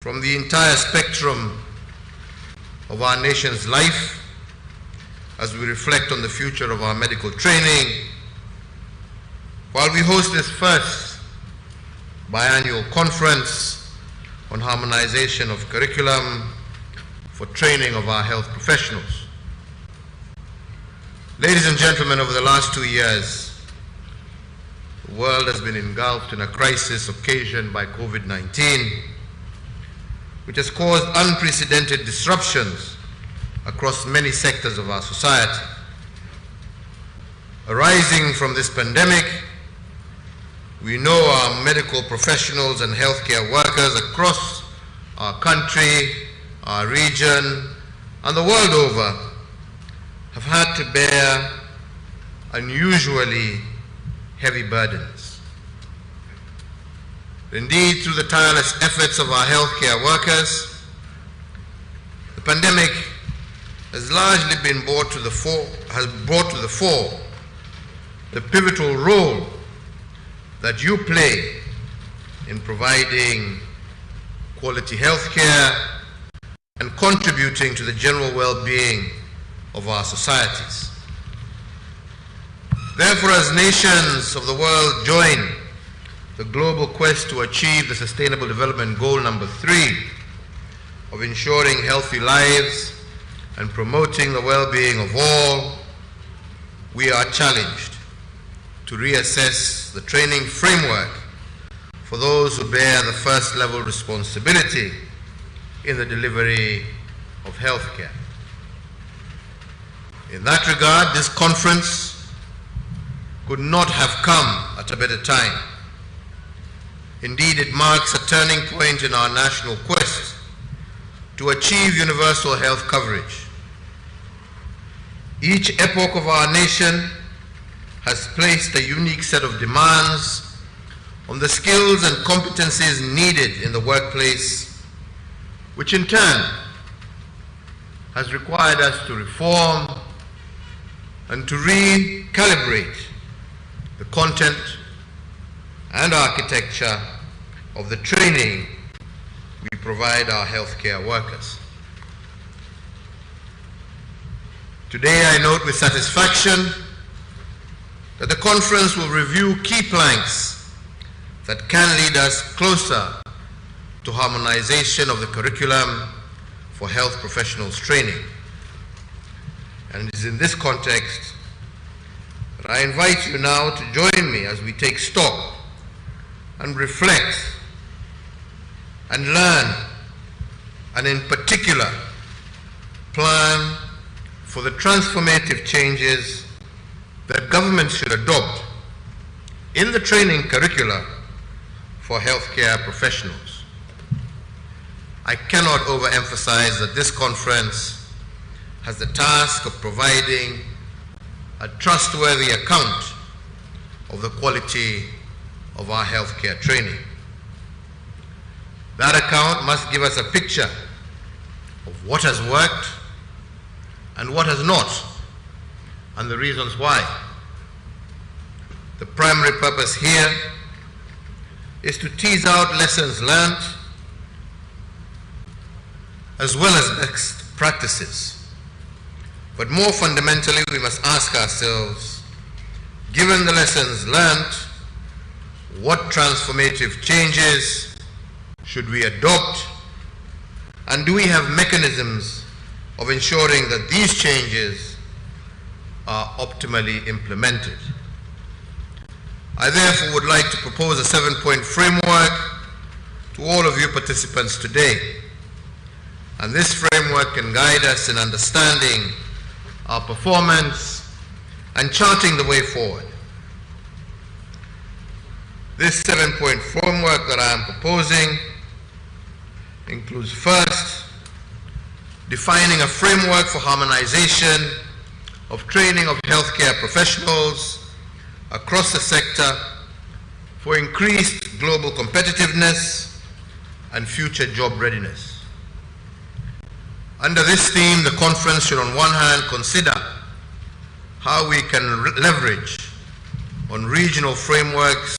from the entire spectrum of our nation's life as we reflect on the future of our medical training, while we host this first biannual conference on harmonization of curriculum for training of our health professionals. Ladies and gentlemen, over the last 2 years, the world has been engulfed in a crisis occasioned by COVID-19, which has caused unprecedented disruptions across many sectors of our society. Arising from this pandemic, we know our medical professionals and healthcare workers across our country, our region, and the world over have had to bear unusually heavy burdens. Indeed, through the tireless efforts of our healthcare workers, the pandemic has largely been brought to the fore the pivotal role that you play in providing quality healthcare and contributing to the general well-being of our societies. Therefore, as nations of the world join the global quest to achieve the Sustainable Development Goal number 3 of ensuring healthy lives and promoting the well-being of all, we are challenged to reassess the training framework for those who bear the first level responsibility in the delivery of healthcare. In that regard, this conference could not have come at a better time. Indeed, it marks a turning point in our national quest to achieve universal health coverage. Each epoch of our nation has placed a unique set of demands on the skills and competencies needed in the workplace, which in turn has required us to reform and to recalibrate the content and architecture of the training we provide our healthcare workers. Today, I note with satisfaction that the conference will review key planks that can lead us closer to harmonization of the curriculum for health professionals training. And it is in this context that I invite you now to join me as we take stock and reflect and learn, and in particular, plan for the transformative changes that government should adopt in the training curricula for healthcare professionals. I cannot overemphasize that this conference has the task of providing a trustworthy account of the quality of our healthcare training. That account must give us a picture of what has worked and what has not, and the reasons why. The primary purpose here is to tease out lessons learned as well as best practices. But more fundamentally, we must ask ourselves, given the lessons learned, what transformative changes should we adopt, and do we have mechanisms of ensuring that these changes are optimally implemented? I therefore would like to propose a 7-point framework to all of you participants today. And this framework can guide us in understanding our performance and charting the way forward. This 7-point framework that I am proposing includes, first, defining a framework for harmonization of training of healthcare professionals across the sector for increased global competitiveness and future job readiness. Under this theme, the conference should on one hand consider how we can leverage on regional frameworks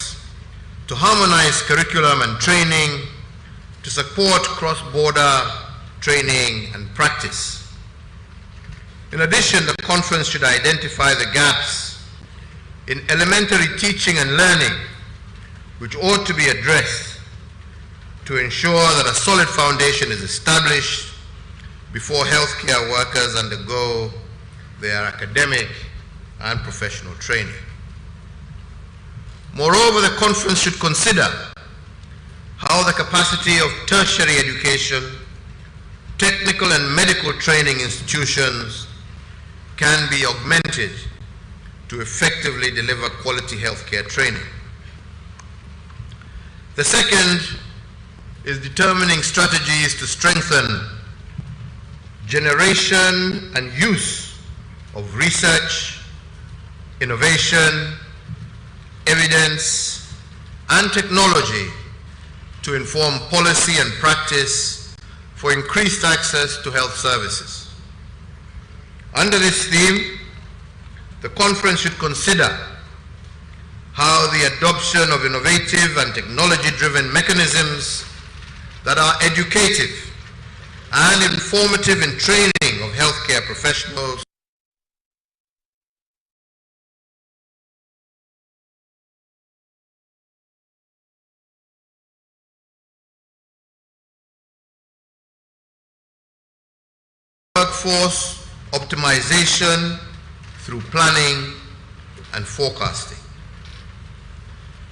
to harmonize curriculum and training to support cross-border training and practice. In addition, the conference should identify the gaps in elementary teaching and learning which ought to be addressed to ensure that a solid foundation is established before healthcare workers undergo their academic and professional training. Moreover, the conference should consider how the capacity of tertiary education, technical and medical training institutions can be augmented to effectively deliver quality healthcare training. The second is determining strategies to strengthen generation and use of research, innovation, evidence, and technology to inform policy and practice for increased access to health services. Under this theme, the conference should consider how the adoption of innovative and technology-driven mechanisms that are educative and informative in training of healthcare professionals workforce optimization through planning and forecasting.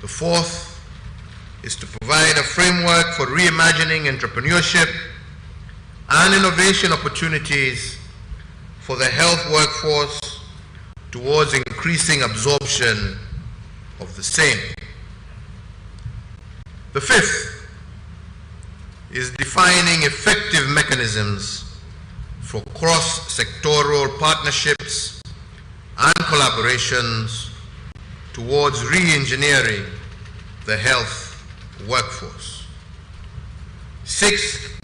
The fourth is to provide a framework for reimagining entrepreneurship and innovation opportunities for the health workforce towards increasing absorption of the same. The fifth is defining effective mechanisms for cross-sectoral partnerships and collaborations towards re-engineering the health workforce. Sixth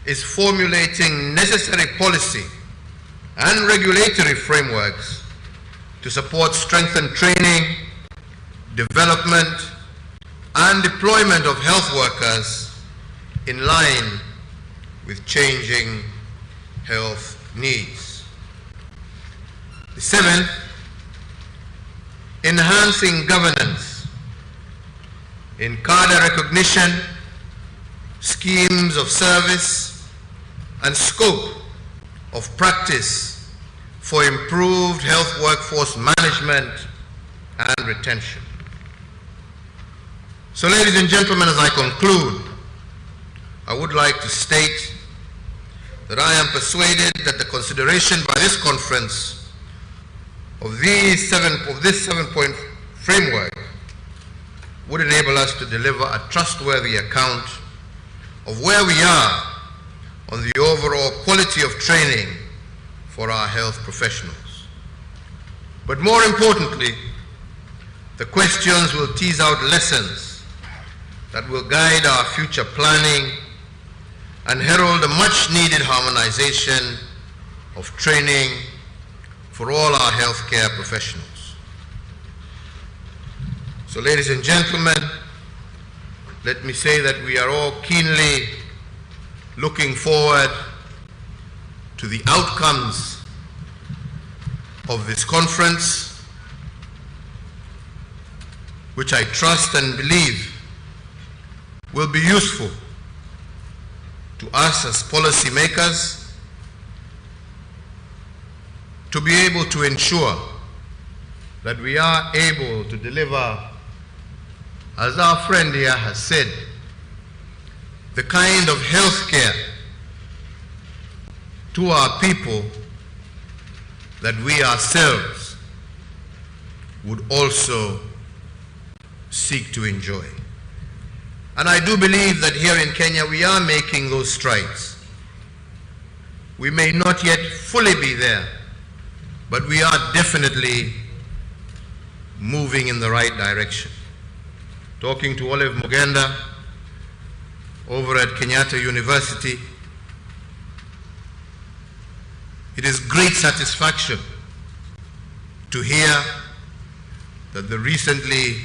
is formulating necessary policy and regulatory frameworks to support strengthened training, development, and deployment of health workers in line with changing health needs. The seventh, enhancing governance in cadre recognition, schemes of service, and scope of practice for improved health workforce management and retention. So, ladies and gentlemen, as I conclude, I would like to state that I am persuaded that the consideration by this conference of this seven-point framework would enable us to deliver a trustworthy account of where we are on the overall quality of training for our health professionals. But more importantly, the questions will tease out lessons that will guide our future planning and herald a much-needed harmonization of training for all our healthcare professionals. So, ladies and gentlemen, let me say that we are all keenly looking forward to the outcomes of this conference, which I trust and believe will be useful to us as policymakers to be able to ensure that we are able to deliver, as our friend here has said, the kind of health care to our people that we ourselves would also seek to enjoy. And I do believe that here in Kenya we are making those strides. We may not yet fully be there, but we are definitely moving in the right direction. Talking to Olive Mugenda over at Kenyatta University, it is great satisfaction to hear that the recently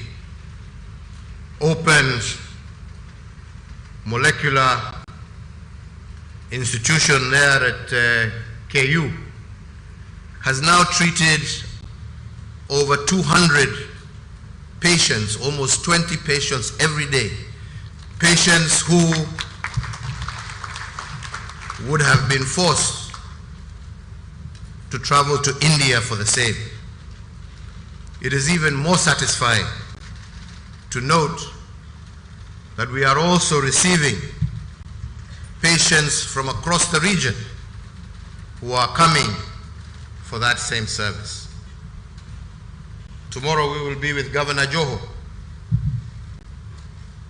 opened molecular institution there at KU has now treated over 200 patients, almost 20 patients every day. Patients who would have been forced to travel to India for the same. It is even more satisfying to note that we are also receiving patients from across the region who are coming for that same service. Tomorrow we will be with Governor Joho,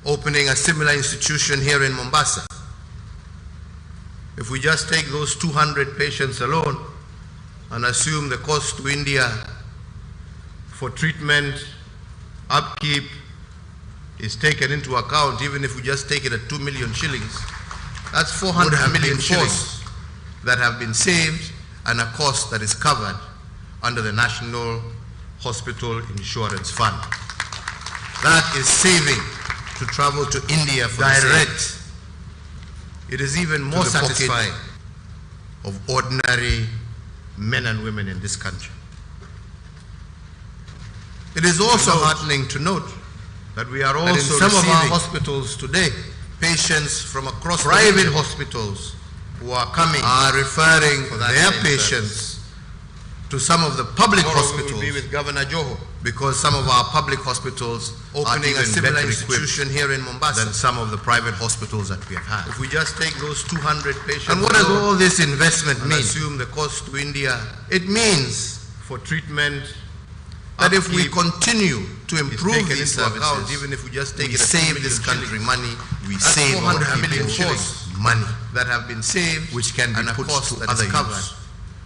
opening a similar institution here in Mombasa. If we just take those 200 patients alone and assume the cost to India for treatment, upkeep is taken into account, even if we just take it at 2 million shillings, that's 400 million shillings that have been saved and a cost that is covered under the National Hospital Insurance Fund. That is saving to travel to India for direct. It is even more satisfying of ordinary men and women in this country. It is also heartening to note that we are also in some of our hospitals today, patients from across private hospitals who are coming are referring their patients to some of the public hospitals. We will be with Governor Joho because some of our public hospitals opening a similar institution here in Mombasa than some of the private hospitals that we have had. If we just take those 200 patients, and what does all this investment mean? Assume the cost to India. It means for treatment that if we continue to improve these services, even if we just take it, save this country money, we save 400 million shillings money that have been saved, which can be put to other use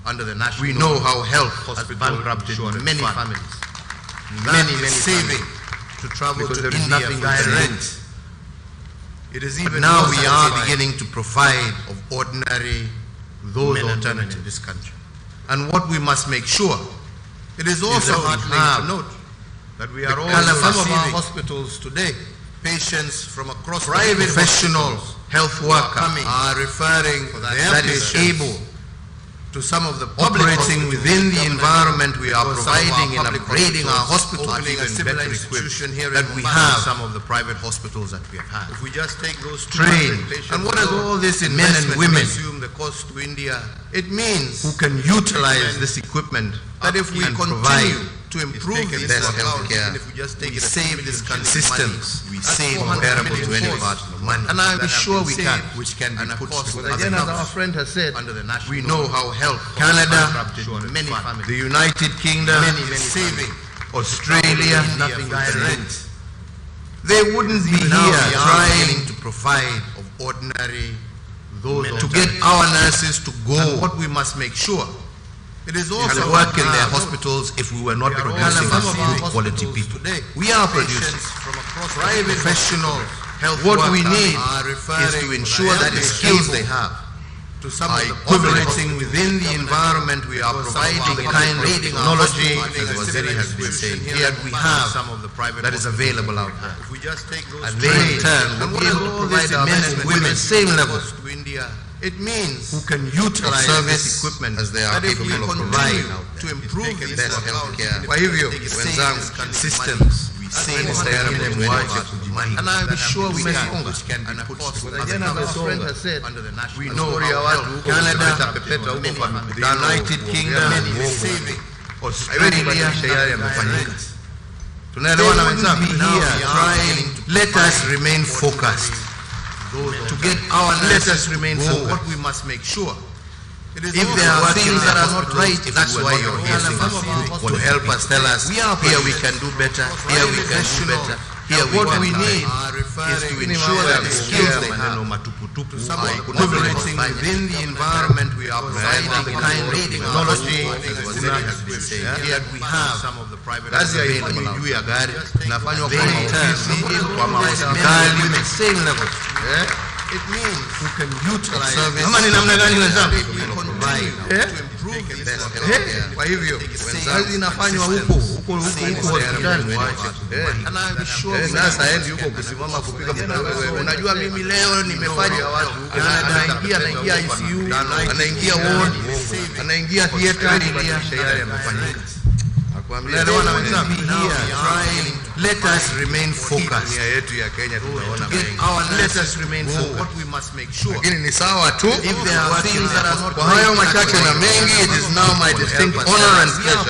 under the national. We know how health has bankrupted many families. Many saving to travel to India for direct. It is even now we are beginning to provide of ordinary those alternatives in this country. And what we must make sure, it is also heartening to note that we are also some of our hospitals today, patients from across private professionals, health workers are referring that is able to some of the operating within the environment we are providing in upgrading our hospitals, opening a similar institution here that we have some of the private hospitals that we have had. If we just take those trained, and what is all this in men and women? Assume the cost to India. It means who can utilize this equipment. That if we continue to improve this healthcare, if we just take we save this systems, we save comparable to any part of the money. And I'm sure we can, which can be put to again, as our friend has said, under the national. We know how health, Canada, many families, the United Kingdom, many saving, Australia, nothing direct. They wouldn't be here trying to provide of ordinary those to get our nurses to go. And what we must make sure. It is also work in their hospitals if we were not producing good quality people. We are producing private professional health. What we need is to ensure that the skills they have are equivalating within the environment we are providing the kind of technology, as Waziri has been saying, here we have some of the private that is available out there. And they in turn will be able to provide our men and women at the same levels to India. It means who can utilize service equipment as they are capable of providing to improve the best healthcare. Kwa hivyo, wenzangu, systems we save terrible money, and I'm sure we can, which can be put to again, as our friend has said, we know how Canada, the United Kingdom, saving Australia, tunaelewana wenzangu, let us remain focused. To get our let us remain focused. What we must make sure. If there are things that are not right, that's why you're here to help us, tell us, here we can do better, here we can do better, here what we need is to ensure that the skills they have are equivalating within the environment we are providing the kind of technology, as Waziri has been saying, here we have some of the private available out there. They same level. It means who can utilize service. Kwa hivyo kazi inafanywa huko hospitali. Sasa endi huko kusimama kupiga mtandao. Unajua mimi leo nimefanya watu anaingia ICU, anaingia ward, anaingia theater, yale yanafanyika. Let us remain focused. Let us remain focused. What we must make sure. Lakini ni sawa tu. If there are things that are not, kwa hayo machache na mengi, it is now my distinct honor and pleasure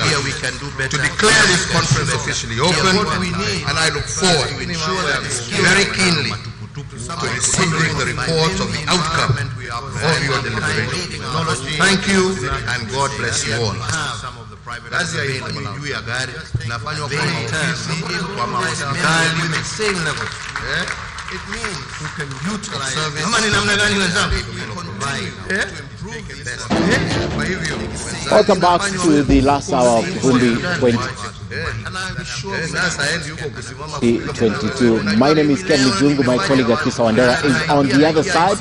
to declare this conference officially open, and I look forward very keenly to receiving the report of the outcome of your deliberation. Thank you, and God bless you all. Kazi haifanywi juu ya gari, inafanywa kwa maofisi, kwa mahospitali, same level. It means who can utilize service. Kama ni namna gani wenzangu? Welcome back to the last hour of Vumbi 2022. My name is Ken Mijungu. My colleague Akisa Wandera is on the other side.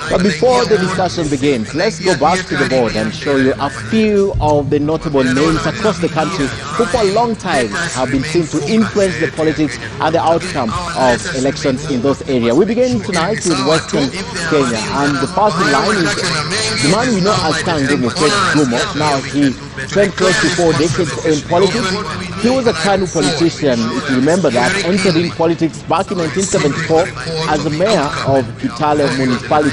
But before the discussion begins, let's go back to the board and show you a few of the notable names across the country who for a long time have been seen to influence the politics and the outcome of elections in those areas. We begin tonight with Western Kenya, and the first in line is the man we know as Kangu Gumo. Now he spent close to 4 decades in politics. He was a Kanu politician, if you remember that, entered in politics back in 1974 as the mayor of Kitale Municipality.